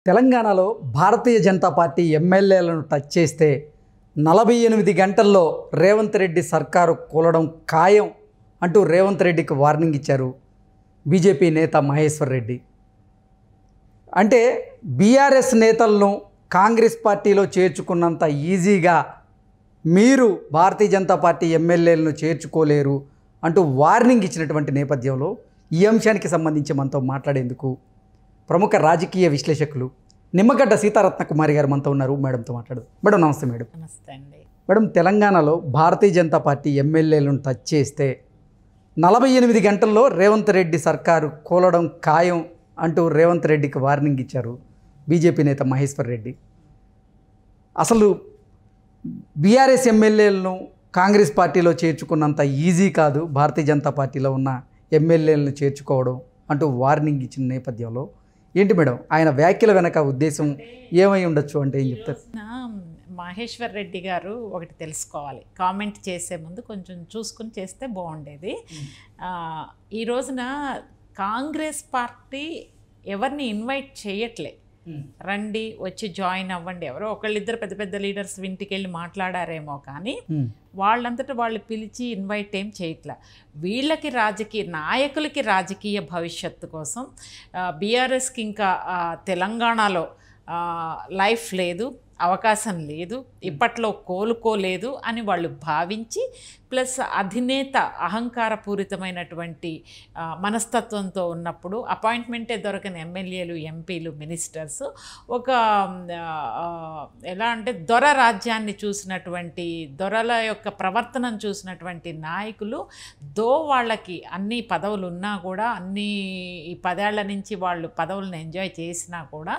తెలంగాణలో భారతీయ జనతా పార్టీ ఎమ్మెల్యేలను టచ్ చేస్తే 48 గంటల్లో రేవంత్ రెడ్డి సర్కారు కూలడం ఖాయం అంటూ రేవంత్ రెడ్డికి వార్నింగ్ ఇచ్చారు బీజేపీ నేత మహేశ్వర్ రెడ్డి. అంటే బీఆర్ఎస్ నేతలను కాంగ్రెస్ పార్టీలో చేర్చుకున్నంత ఈజీగా మీరు భారతీయ జనతా పార్టీ ఎమ్మెల్యేలను చేర్చుకోలేరు అంటూ వార్నింగ్ ఇచ్చినటువంటి నేపథ్యంలో ఈ అంశానికి సంబంధించి మనతో మాట్లాడేందుకు ప్రముఖ రాజకీయ విశ్లేషకులు నిమ్మగడ్డ సీతారత్న కుమారి గారు మనతో ఉన్నారు. మేడంతో మాట్లాడదు. మేడం నమస్తే. మేడం నమస్తే అండి. మేడం, తెలంగాణలో భారతీయ జనతా పార్టీ ఎమ్మెల్యేలను టచ్ చేస్తే 48 గంటల్లో రేవంత్ రెడ్డి సర్కారు కూలడం ఖాయం అంటూ రేవంత్ రెడ్డికి వార్నింగ్ ఇచ్చారు బీజేపీ నేత మహేశ్వర్ రెడ్డి. అసలు బీఆర్ఎస్ ఎమ్మెల్యేలను కాంగ్రెస్ పార్టీలో చేర్చుకున్నంత ఈజీ కాదు భారతీయ జనతా పార్టీలో ఉన్న ఎమ్మెల్యేలను చేర్చుకోవడం అంటూ వార్నింగ్ ఇచ్చిన నేపథ్యంలో ఏంటి మేడం ఆయన వ్యాఖ్యల వెనక ఉద్దేశం ఏమై ఉండొచ్చు అంటే ఏం చెప్తారు? మహేశ్వర్ రెడ్డి గారు ఒకటి తెలుసుకోవాలి, కామెంట్ చేసే ముందు కొంచెం చూసుకుని చేస్తే బాగుండేది. ఈ రోజున కాంగ్రెస్ పార్టీ ఎవరిని ఇన్వైట్ చేయట్లే, రండి వచ్చి జాయిన్ అవ్వండి. ఎవరో ఒకళ్ళిద్దరు పెద్ద పెద్ద లీడర్స్ ఇంటికి వెళ్ళి మాట్లాడారేమో కానీ వాళ్ళంతటా వాళ్ళు పిలిచి ఇన్వైట్ ఏం చేయట్లే. వీళ్ళకి రాజకీయ నాయకులకి రాజకీయ భవిష్యత్తు కోసం బీఆర్ఎస్కి ఇంకా తెలంగాణలో లైఫ్ లేదు, అవకాశం లేదు, ఇప్పట్లో కోలుకోలేదు అని వాళ్ళు భావించి, ప్లస్ అధినేత అహంకారపూరితమైనటువంటి మనస్తత్వంతో ఉన్నప్పుడు అపాయింట్మెంటే దొరకని ఎమ్మెల్యేలు, ఎంపీలు, మినిస్టర్స్ ఒక ఎలా అంటే దొర రాజ్యాన్ని చూసినటువంటి, దొరల యొక్క ప్రవర్తనను చూసినటువంటి నాయకులు వాళ్ళకి అన్ని పదవులు ఉన్నా కూడా, అన్ని ఈ 10 ఏళ్ల నుంచి వాళ్ళు పదవులను ఎంజాయ్ చేసినా కూడా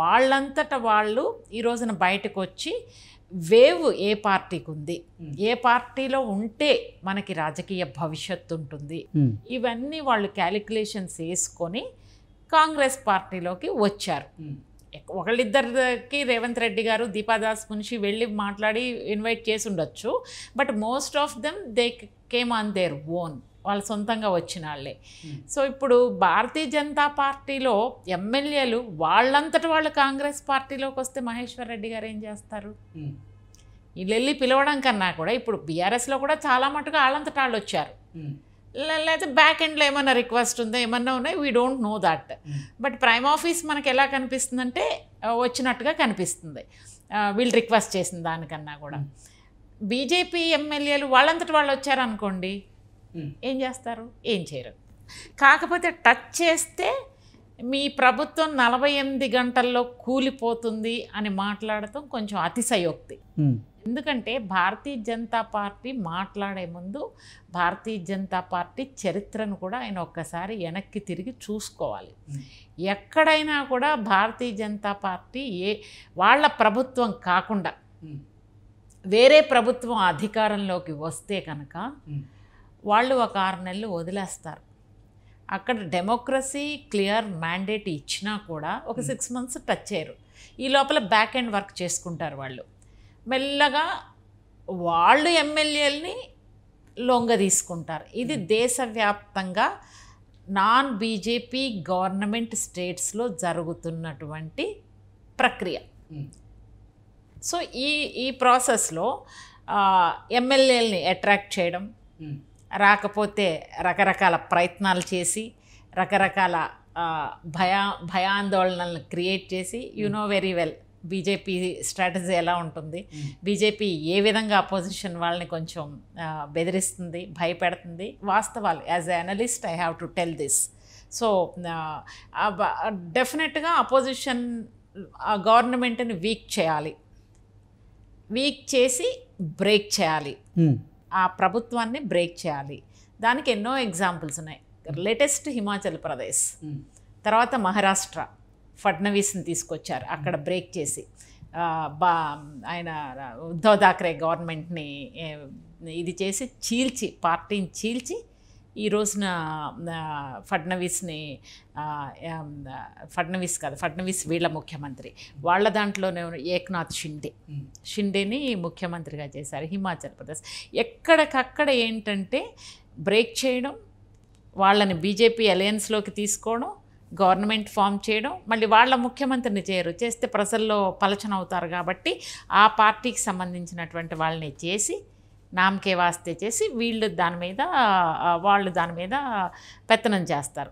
వాళ్ళంతటా వాళ్ళు ఈ రోజున బయటకు వచ్చి వేవ్ ఏ పార్టీకి ఉంది, ఏ పార్టీలో ఉంటే మనకి రాజకీయ భవిష్యత్తు ఉంటుంది, ఇవన్నీ వాళ్ళు క్యాలిక్యులేషన్స్ వేసుకొని కాంగ్రెస్ పార్టీలోకి వచ్చారు. ఒకళ్ళిద్దరికి రేవంత్ రెడ్డి గారు, దీపాదాస్ మున్షి వెళ్ళి మాట్లాడి ఇన్వైట్ చేసి ఉండొచ్చు. But most of them they came on their own, వాళ్ళు సొంతంగా వచ్చిన వాళ్ళే. సో ఇప్పుడు భారతీయ జనతా పార్టీలో ఎమ్మెల్యేలు వాళ్ళంతటి వాళ్ళు కాంగ్రెస్ పార్టీలోకి వస్తే మహేశ్వర్ రెడ్డి గారు ఏం చేస్తారు? వీళ్ళు వెళ్ళి పిలవడం కన్నా కూడా ఇప్పుడు బీఆర్ఎస్లో కూడా చాలా మటుకు వాళ్ళంతటి వాళ్ళు వచ్చారు. లేకపోతే బ్యాక్ ఎండ్లో ఏమన్నా రిక్వెస్ట్ ఉందో, ఏమన్నా ఉన్నాయి, we don't know that. But prime office మనకి ఎలా కనిపిస్తుందంటే వచ్చినట్టుగా కనిపిస్తుంది వీళ్ళు రిక్వెస్ట్ చేసిన దానికన్నా కూడా. బీజేపీ ఎమ్మెల్యేలు వాళ్ళంతటి వాళ్ళు వచ్చారనుకోండి, ఏం చేస్తారు? ఏం చేయరు. కాకపోతే టచ్ చేస్తే మీ ప్రభుత్వం 48 గంటల్లో కూలిపోతుంది అని మాట్లాడటం కొంచెం అతిశయోక్తి. ఎందుకంటే భారతీయ జనతా పార్టీ మాట్లాడే ముందు భారతీయ జనతా పార్టీ చరిత్రను కూడా ఆయన ఒక్కసారి వెనక్కి తిరిగి చూసుకోవాలి. ఎక్కడైనా కూడా భారతీయ జనతా పార్టీ వాళ్ళ ప్రభుత్వం కాకుండా వేరే ప్రభుత్వం అధికారంలోకి వస్తే కనుక వాళ్ళు ఒక 6 నెలలు వదిలేస్తారు. అక్కడ డెమోక్రసీ క్లియర్ మ్యాండేట్ ఇచ్చినా కూడా ఒక 6 మంత్స్ టచ్ చేయరు. ఈ లోపల బ్యాక్ ఎండ్ వర్క్ చేసుకుంటారు వాళ్ళు. మెల్లగా వాళ్ళు ఎమ్మెల్యేలని లొంగ తీసుకుంటారు. ఇది దేశవ్యాప్తంగా నాన్ బీజేపీ గవర్నమెంట్ స్టేట్స్లో జరుగుతున్నటువంటి ప్రక్రియ. సో ఈ ప్రాసెస్లో ఎమ్మెల్యేలని అట్రాక్ట్ చేయడం, రాకపోతే రకరకాల ప్రయత్నాలు చేసి, రకరకాల భయాందోళనలను క్రియేట్ చేసి, you know very well BJP strategy ఎలా ఉంటుంది. బీజేపీ ఏ విధంగా అపోజిషన్ వాళ్ళని కొంచెం బెదిరిస్తుంది, భయపెడుతుంది. వాస్తవాలు as a analyst I have to tell this. So డెఫినెట్గా అపోజిషన్ గవర్నమెంట్ని వీక్ చేయాలి, వీక్ చేసి బ్రేక్ చేయాలి, ఆ ప్రభుత్వాన్ని బ్రేక్ చేయాలి. దానికి ఎన్నో ఎగ్జాంపుల్స్ ఉన్నాయి. లేటెస్ట్ హిమాచల్ ప్రదేశ్, తర్వాత మహారాష్ట్ర ఫడ్నవీస్ని తీసుకొచ్చారు, అక్కడ బ్రేక్ చేసి ఆయన ఉద్ధవ్ థాక్రే గవర్నమెంట్ని ఇది చేసి చీల్చి, పార్టీని చీల్చి ఈ రోజున ఫడ్నవీస్ వీళ్ళ ముఖ్యమంత్రి, వాళ్ళ దాంట్లోనే ఏక్నాథ్ షిండేని ముఖ్యమంత్రిగా చేశారు హిమాచల్ ప్రదేశ్. ఎక్కడికక్కడ ఏంటంటే బ్రేక్ చేయడం, వాళ్ళని బీజేపీ అలయన్స్లోకి తీసుకోవడం, గవర్నమెంట్ ఫామ్ చేయడం, మళ్ళీ వాళ్ళ ముఖ్యమంత్రిని చేయరు, చేస్తే ప్రజల్లో పలచన అవుతారు కాబట్టి ఆ పార్టీకి సంబంధించినటువంటి వాళ్ళని చేసి నామకే వాస్తే చేసి వాళ్ళు దాని మీద పెత్తనం చేస్తారు.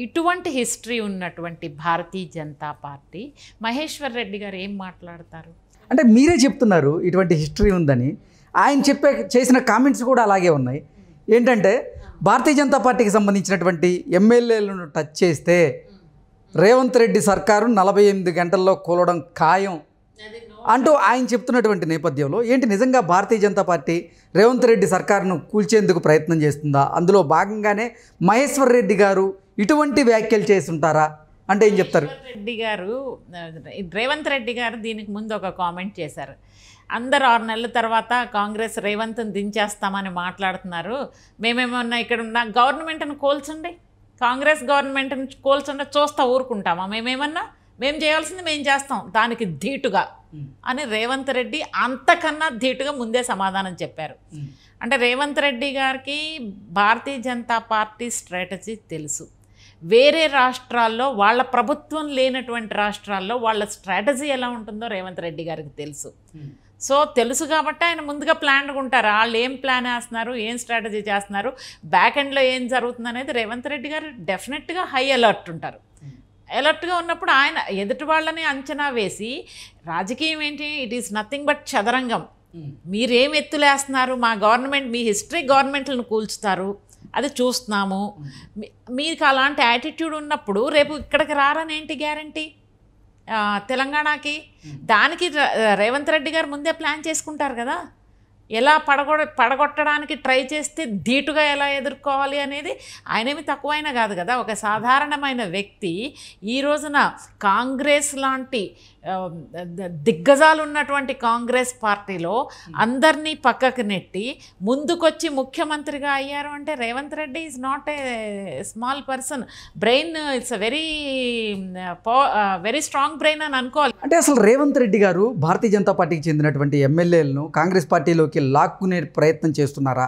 ఇటువంటి హిస్టరీ ఉన్నటువంటి భారతీయ జనతా పార్టీ మహేశ్వర్ రెడ్డి గారు ఏం మాట్లాడతారు? అంటే మీరే చెప్తున్నారు ఇటువంటి హిస్టరీ ఉందని, ఆయన చేసిన కామెంట్స్ కూడా అలాగే ఉన్నాయి. ఏంటంటే భారతీయ జనతా పార్టీకి సంబంధించినటువంటి ఎమ్మెల్యేలను టచ్ చేస్తే రేవంత్ రెడ్డి సర్కారు 48 గంటల్లో కూలడం ఖాయం అంటూ ఆయన చెప్తున్నటువంటి నేపథ్యంలో ఏంటి నిజంగా భారతీయ జనతా పార్టీ రేవంత్ రెడ్డి సర్కారును కూల్చేందుకు ప్రయత్నం చేస్తుందా? అందులో భాగంగానే మహేశ్వర్ రెడ్డి గారు ఇటువంటి వ్యాఖ్యలు చేస్తుంటారా అంటే ఏం చెప్తారు? రేవంత్ రెడ్డి గారు దీనికి ముందు ఒక కామెంట్ చేశారు. అందరు 6 నెలల తర్వాత కాంగ్రెస్ రేవంత్ని దించేస్తామని మాట్లాడుతున్నారు, మేమేమన్నా ఇక్కడ ఉన్న గవర్నమెంట్ని కోల్చండి, కాంగ్రెస్ గవర్నమెంట్ని కోల్చండి, చూస్తా ఊరుకుంటామా? మేము చేయాల్సింది మేము చేస్తాం దానికి ధీటుగా అని రేవంత్ రెడ్డి అంతకన్నా ధీటుగా ముందే సమాధానం చెప్పారు. అంటే రేవంత్ రెడ్డి గారికి భారతీయ జనతా పార్టీ స్ట్రాటజీ తెలుసు. వేరే రాష్ట్రాల్లో వాళ్ళ ప్రభుత్వం లేనటువంటి రాష్ట్రాల్లో వాళ్ళ స్ట్రాటజీ ఎలా ఉంటుందో రేవంత్ రెడ్డి గారికి తెలుసు. సో తెలుసు కాబట్టి ఆయన ముందుగా ప్లాన్గా ఉంటారు. వాళ్ళు ఏం ప్లాన్ వేస్తున్నారు, ఏం స్ట్రాటజీ చేస్తున్నారు, బ్యాక్ ఎండ్లో ఏం జరుగుతుంది అనేది రేవంత్ రెడ్డి గారు డెఫినెట్గా హై అలర్ట్ ఉంటారు. అలర్ట్గా ఉన్నప్పుడు ఆయన ఎదుటి వాళ్ళని అంచనా వేసి, రాజకీయం ఏంటి, ఇట్ ఈస్ నథింగ్ బట్ చదరంగం, మీరేం ఎత్తులేస్తున్నారు, మా గవర్నమెంట్ మీ హిస్టరీ గవర్నమెంట్లను కూల్చుతారు, అది చూస్తున్నాము, మీకు అలాంటి యాటిట్యూడ్ ఉన్నప్పుడు రేపు ఇక్కడికి రారని ఏంటి గ్యారంటీ తెలంగాణకి? దానికి రేవంత్ రెడ్డి గారు ముందే ప్లాన్ చేసుకుంటారు కదా, ఎలా పడగొట్టడానికి ట్రై చేస్తే ధీటుగా ఎలా ఎదుర్కోవాలి అనేది. ఆయనేమి తక్కువైనా కాదు కదా, ఒక సాధారణమైన వ్యక్తి ఈ రోజున కాంగ్రెస్ లాంటి దిగ్గజాలు ఉన్నటువంటి కాంగ్రెస్ పార్టీలో అందరినీ పక్కకు నెట్టి ముందుకొచ్చి ముఖ్యమంత్రిగా అయ్యారు అంటే Revanth Reddy is not a small person. Brain it's very strong brain అని అనుకోవాలి. అంటే అసలు రేవంత్ రెడ్డి గారు భారతీయ జనతా పార్టీకి చెందినటువంటి ఎమ్మెల్యేలను కాంగ్రెస్ పార్టీలోకి లాక్కునే ప్రయత్నం చేస్తున్నారా?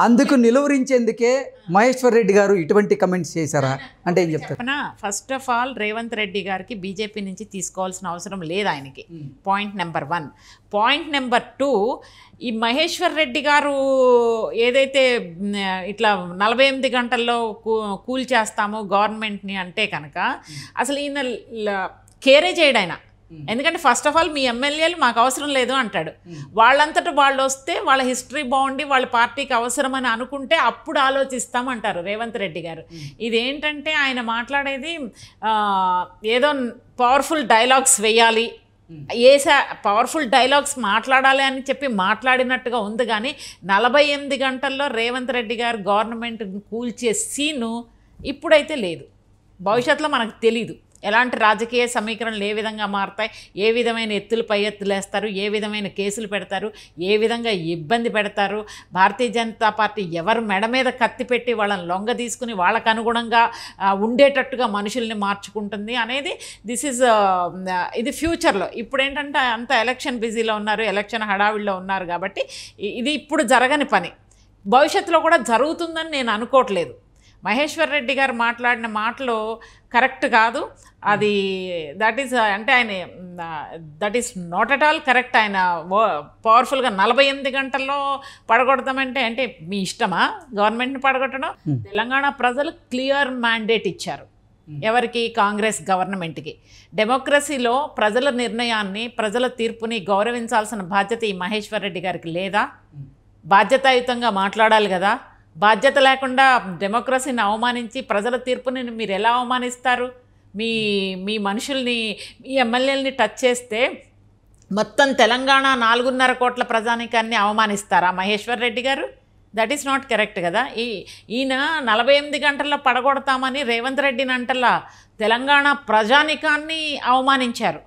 అందుకు నిలువరించేందుకే మహేశ్వర్ రెడ్డి గారు ఇటువంటి కమెంట్స్ చేశారా అంటే ఏం చెప్తారు? First of all Revanth Reddy గారికి బీజేపీ నుంచి తీసుకోవాల్సిన అవసరం లేదు ఆయనకి. Point number 1. పాయింట్ నెంబర్ 2, ఈ మహేశ్వర్ రెడ్డి గారు ఏదైతే ఇట్లా 48 గంటల్లో కూల్ చేస్తాము గవర్నమెంట్ని అంటే కనుక అసలు ఈయన కేరే చేయడు ఆయన. ఎందుకంటే ఫస్ట్ ఆఫ్ ఆల్ మీ ఎమ్మెల్యేలు మాకు అవసరం లేదు అంటాడు. వాళ్ళంతటా వాళ్ళు వస్తే వాళ్ళ హిస్టరీ బాగుండి వాళ్ళ పార్టీకి అవసరమని అనుకుంటే అప్పుడు ఆలోచిస్తామంటారు రేవంత్ రెడ్డి గారు. ఇదేంటంటే ఆయన మాట్లాడేది ఏదో పవర్ఫుల్ డైలాగ్స్ వేయాలి, పవర్ఫుల్ డైలాగ్స్ మాట్లాడాలి అని చెప్పి మాట్లాడినట్టుగా ఉంది. కానీ 48 గంటల్లో రేవంత్ రెడ్డి గారు గవర్నమెంట్ కూల్చే సీను ఇప్పుడైతే లేదు. భవిష్యత్తులో మనకు తెలీదు ఎలాంటి రాజకీయ సమీకరణలు ఏ విధంగా మారుతాయి, ఏ విధమైన ఎత్తులు పై ఎత్తులు వేస్తారు, ఏ విధమైన కేసులు పెడతారు, ఏ విధంగా ఇబ్బంది పెడతారు, భారతీయ జనతా పార్టీ ఎవరు మెడ మీద కత్తి పెట్టి వాళ్ళని లొంగ తీసుకుని వాళ్ళకు అనుగుణంగా ఉండేటట్టుగా మనుషుల్ని మార్చుకుంటుంది అనేది ఇది ఫ్యూచర్లో. ఇప్పుడు ఏంటంటే అంత ఎలక్షన్ బిజీలో ఉన్నారు, ఎలక్షన్ హడావిడిలో ఉన్నారు కాబట్టి ఇది ఇప్పుడు జరగని పని. భవిష్యత్తులో కూడా జరుగుతుందని నేను అనుకోవట్లేదు. మహేశ్వర్ రెడ్డి గారు మాట్లాడిన మాటలు కరెక్ట్ కాదు. అది that is not at all correct. ఆయన పవర్ఫుల్గా 48 గంటల్లో పడగొడతామంటే అంటే మీ ఇష్టమా గవర్నమెంట్ని పడగొట్టడం? తెలంగాణ ప్రజలు క్లియర్ మ్యాండేట్ ఇచ్చారు ఎవరికి? కాంగ్రెస్ గవర్నమెంట్కి. డెమోక్రసీలో ప్రజల నిర్ణయాన్ని, ప్రజల తీర్పుని గౌరవించాల్సిన బాధ్యత ఈ మహేశ్వర్ రెడ్డి గారికి లేదా? బాధ్యతాయుతంగా మాట్లాడాలి కదా. బాధ్యత లేకుండా డెమోక్రసీని అవమానించి ప్రజల తీర్పుని మీరు ఎలా అవమానిస్తారు? మీ మనుషుల్ని, మీ ఎమ్మెల్యేలని టచ్ చేస్తే మొత్తం తెలంగాణ 4.5 కోట్ల ప్రజానీకాన్ని అవమానిస్తారా మహేశ్వర్ రెడ్డి గారు? దట్ ఈస్ నాట్ కరెక్ట్ కదా. ఈయన 48 గంటల్లో పడగొడతామని రేవంత్ రెడ్డిని అంటలా తెలంగాణ ప్రజానీకాన్ని అవమానించారు.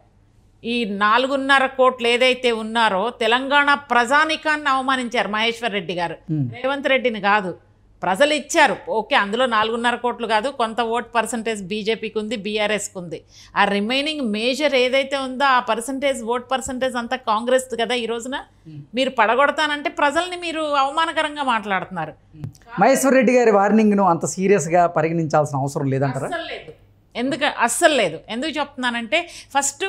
ఈ 4.5 కోట్లు ఏదైతే ఉన్నారో తెలంగాణ ప్రజానీకాన్ని అవమానించారు మహేశ్వర్ రెడ్డి గారు, రేవంత్ రెడ్డిని కాదు. ప్రజలు ఇచ్చారు, ఓకే, అందులో 4.5 కోట్లు కాదు, కొంత ఓట్ పర్సంటేజ్ బీజేపీకి ఉంది, బీఆర్ఎస్కి ఉంది. ఆ రిమైనింగ్ మేజర్ ఏదైతే ఉందో ఆ ఓట్ పర్సంటేజ్ అంతా కాంగ్రెస్ కదా. ఈ రోజున మీరు పడగొడతానంటే ప్రజల్ని మీరు అవమానకరంగా మాట్లాడుతున్నారు. మహేశ్వర్ రెడ్డి గారి వార్నింగ్ను అంత సీరియస్గా పరిగణించాల్సిన అవసరం లేదంటారా? లేదు. అస్సలు లేదు. ఎందుకు చెప్తున్నానంటే ఫస్ట్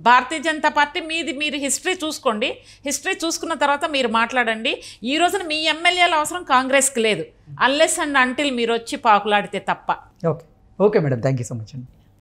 భారతీయ జనతా పార్టీ మీరు హిస్టరీ చూసుకోండి. హిస్టరీ చూసుకున్న తర్వాత మీరు మాట్లాడండి. ఈ రోజున మీ ఎమ్మెల్యేల అవసరం కాంగ్రెస్కి లేదు, అన్లెస్ అండ్ అంటిల్ మీరు వచ్చి పాకులాడితే తప్ప. Okay madam, thank you so much అండి.